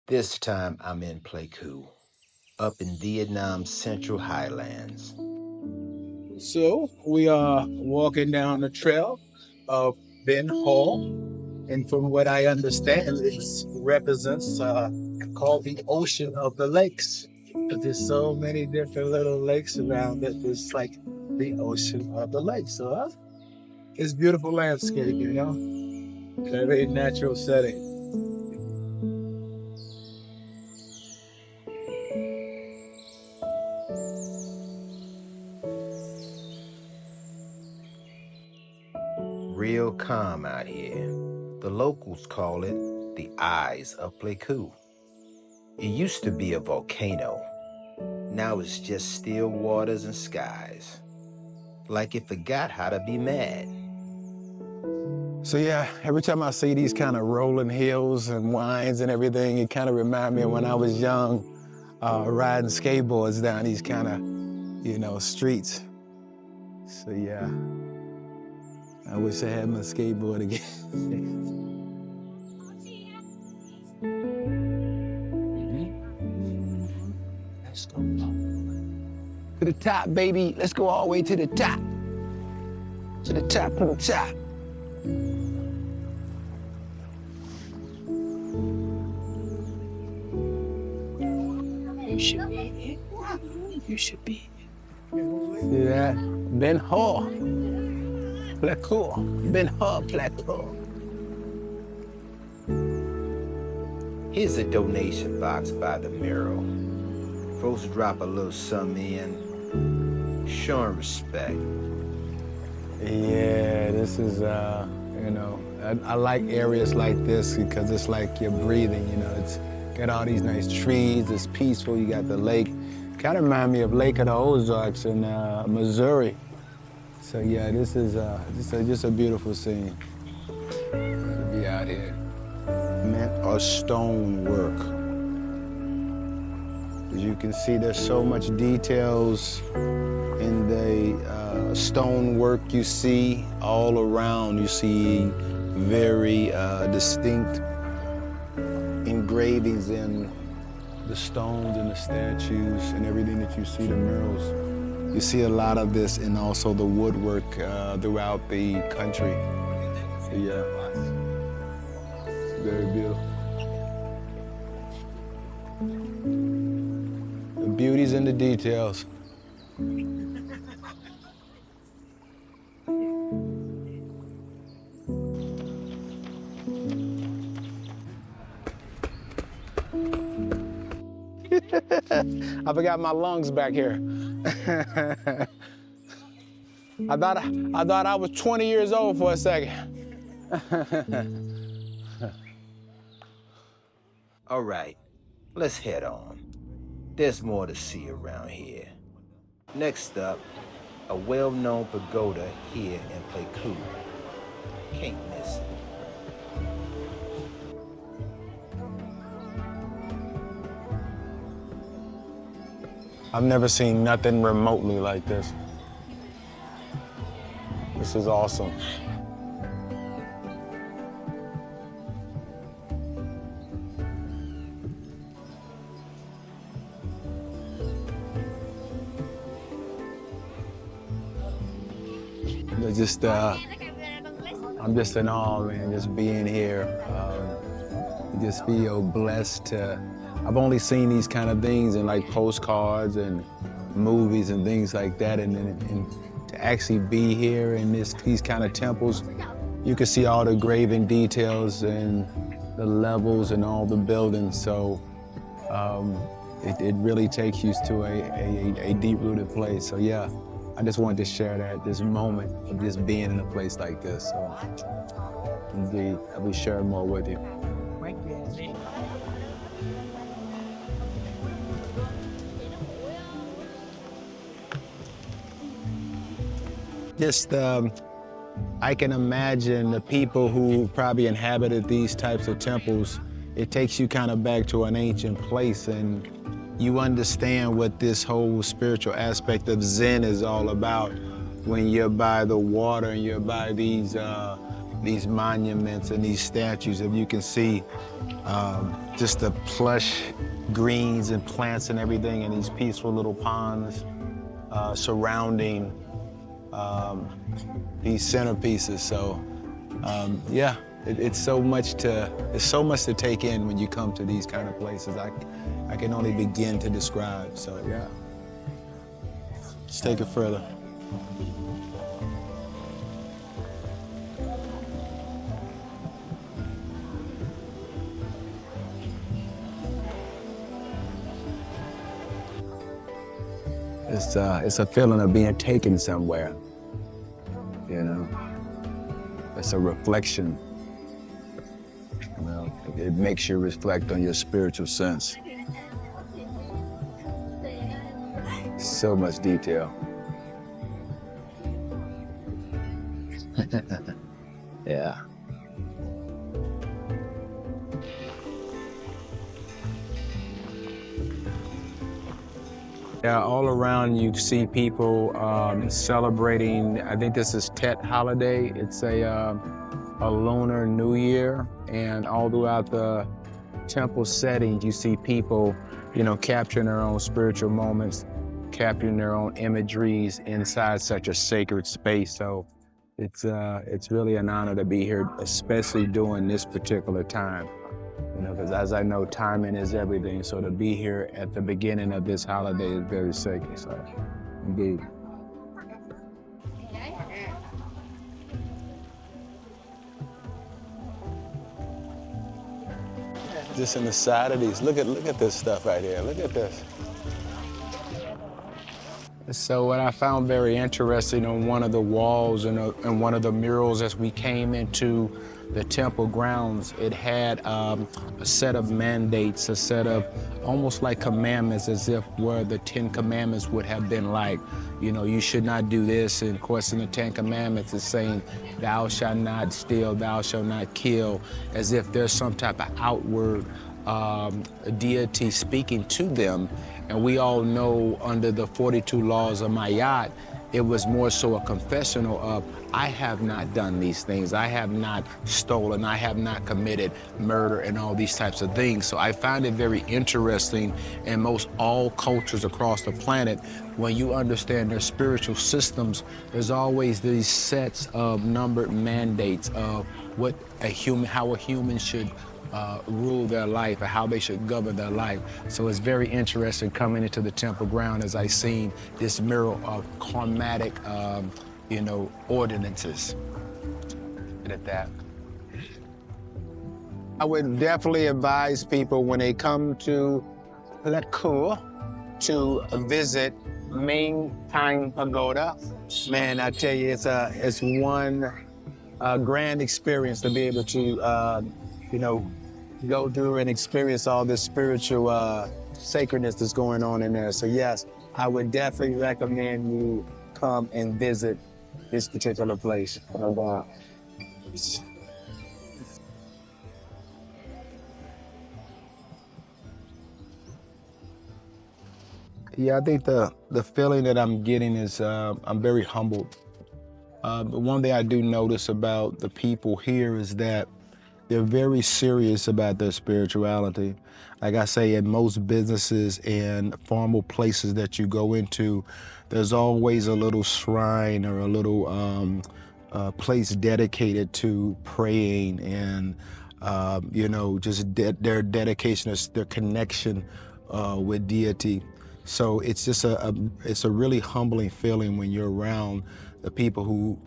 This time I'm in Pleiku, up in Vietnam's central highlands. So we are walking down the trail of Ben Hall, and from what I understand, it represents called the ocean of the lakes. There's so many different little lakes around it. It's like the ocean of the lakes. So it's beautiful landscape, very natural setting. Real calm out here. The locals call it the eyes of Pleiku. It used to be a volcano. Now it's just still waters and skies. Like it forgot how to be mad. So yeah, every time I see these kind of rolling hills and winds and everything, it kind of reminds me of when I was young, riding skateboards down these kind of, streets. So yeah, I wish I had my skateboard again. Let's go. To the top, baby. Let's go all the way to the top. To the top, to the top. You should be here. You should be here. See that? Ben Hall. Pleiku. Ben Hall, Pleiku. Here's a donation box by the mural. Folks drop a little something in, showing respect. Yeah, this is, I like areas like this because it's like you're breathing, it's got all these nice trees, it's peaceful, you got the lake. Kind of remind me of Lake of the Ozarks in Missouri. So yeah, this is just a beautiful scene to be out here. Meant are stonework. As you can see, there's so much details in the stonework you see all around. You see very distinct engravings in the stones and the statues and everything that you see, the murals. You see a lot of this and also the woodwork throughout the country. So yeah, very beautiful. The beauty's in the details. I forgot my lungs back here. I thought I was 20 years old for a second. All right, let's head on. There's more to see around here. Next up, a well-known pagoda here in Pleiku. Can't miss it. I've never seen nothing remotely like this. This is awesome. I'm just in awe, man, just being here. Just feel blessed to, I've only seen these kind of things in like postcards and movies and things like that, and to actually be here in these kind of temples, you can see all the graven details and the levels and all the buildings, so it really takes you to a deep-rooted place. So yeah, I just wanted to share this moment of just being in a place like this. So indeed, I'll be sharing more with you. Just, I can imagine the people who probably inhabited these types of temples. It takes you kind of back to an ancient place, and you understand what this whole spiritual aspect of Zen is all about when you're by the water and you're by these these monuments and these statues. If you can see just the plush greens and plants and everything, and these peaceful little ponds surrounding these centerpieces. So yeah, it's so much to take in when you come to these kind of places. I can only begin to describe. So yeah, let's take it further. It's a feeling of being taken somewhere, you know. It's a reflection, you know. It makes you reflect on your spiritual sense. So much detail. Yeah. Yeah, all around you see people celebrating. I think this is Tet holiday. It's a Lunar New Year, and all throughout the temple settings, you see people, you know, capturing their own spiritual moments, capturing their own imageries inside such a sacred space. So it's really an honor to be here, especially during this particular time. You know, because as I know, timing is everything. So to be here at the beginning of this holiday is very sacred. So, indeed. Just in the side of these, look at this stuff right here. Look at this. So what I found very interesting on one of the walls and one of the murals as we came into the temple grounds, it had a set of mandates, a set of almost like commandments, as if where the 10 Commandments would have been like. You know, you should not do this. And of course, in the 10 Commandments, it's saying, thou shalt not steal, thou shalt not kill, as if there's some type of outward deity speaking to them. And we all know under the 42 laws of Mayat, it was more so a confessional of, I have not done these things. I have not stolen. I have not committed murder and all these types of things. So I find it very interesting in most all cultures across the planet, when you understand their spiritual systems, there's always these sets of numbered mandates of what how a human should rule their life or how they should govern their life. So it's very interesting coming into the temple ground as I seen this mural of karmatic, you know, ordinances. And at that, I would definitely advise people when they come to Pleiku to visit Minh Pagoda. Man, I tell you, it's one grand experience to be able to, you know, go through and experience all this spiritual sacredness that's going on in there. So yes, I would definitely recommend you come and visit this particular place. Yeah, I think the feeling that I'm getting is I'm very humbled. But one thing I do notice about the people here is that they're very serious about their spirituality. Like I say, in most businesses and formal places that you go into, there's always a little shrine or a little place dedicated to praying and, you know, just their dedication, their connection with deity. So it's just it's a really humbling feeling when you're around the people who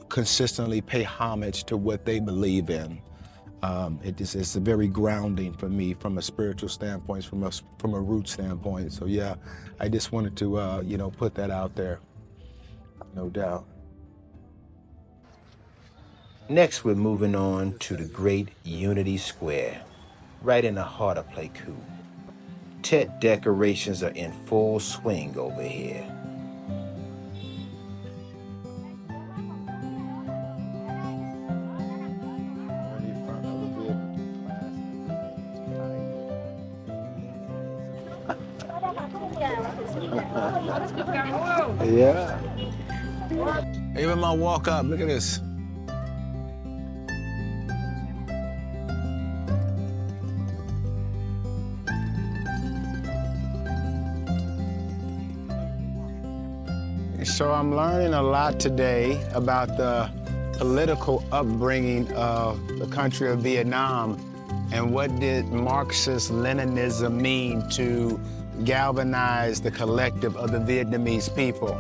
consistently pay homage to what they believe in. It's very grounding for me from a spiritual standpoint, from a root standpoint. So yeah, I just wanted to you know, put that out there, no doubt. Next, we're moving on to the Great Unity Square, right in the heart of Pleiku. Tet decorations are in full swing over here. Yeah. Even my walk up, look at this. So I'm learning a lot today about the political upbringing of the country of Vietnam and what did Marxist-Leninism mean to galvanize the collective of the Vietnamese people.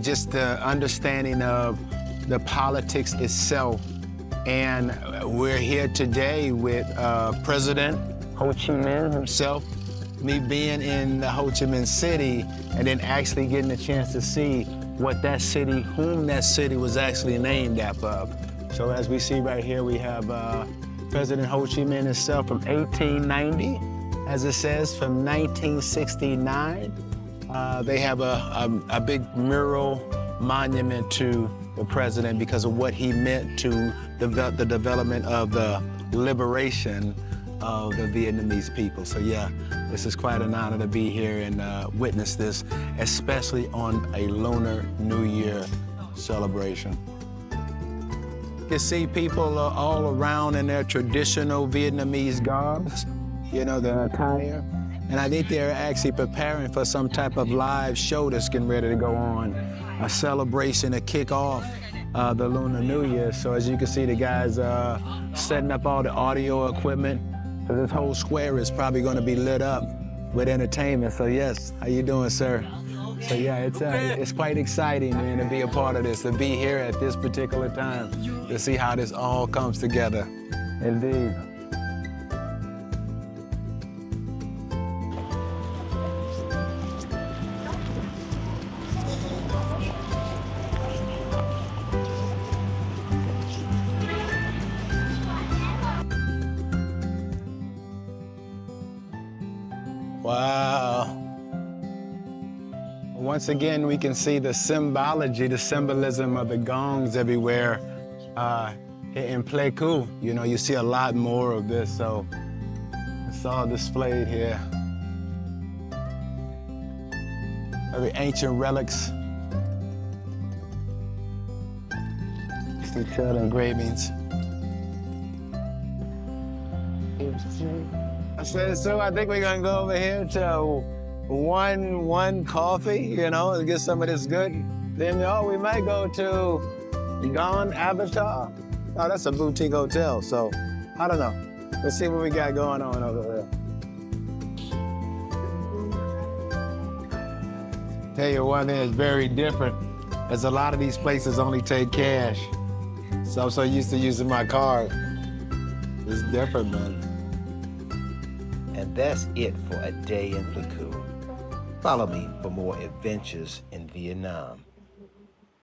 Just the understanding of the politics itself. And we're here today with President Ho Chi Minh himself, me being in the Ho Chi Minh City and then actually getting a chance to see what that city, whom that city was actually named after. So as we see right here, we have President Ho Chi Minh himself from 1890, as it says, from 1969. They have a big mural monument to the president because of what he meant to the development of the liberation of the Vietnamese people. So yeah, this is quite an honor to be here and witness this, especially on a Lunar New Year celebration. You can see people all around in their traditional Vietnamese garbs, you know, the attire. And I think they're actually preparing for some type of live show that's getting ready to go on, a celebration to kick off the Lunar New Year. So as you can see, the guys setting up all the audio equipment. So this whole square is probably going to be lit up with entertainment. So yes, how you doing, sir? So yeah, it's quite exciting, man, to be a part of this, to be here at this particular time, to see how this all comes together. Indeed. Wow. Once again, we can see the symbology, the symbolism of the gongs everywhere in Pleiku. You know, you see a lot more of this, so it's all displayed here. Very ancient relics. Detailed engravings. So I think we're gonna go over here to one coffee, you know, and get some of this good. Then we might go to Gone Avatar. Oh, that's a boutique hotel, so I don't know. Let's see what we got going on over there. Tell you one thing is very different, is a lot of these places only take cash. So I'm so used to using my card. It's different, man. And that's it for a day in Pleiku. Follow me for more adventures in Vietnam.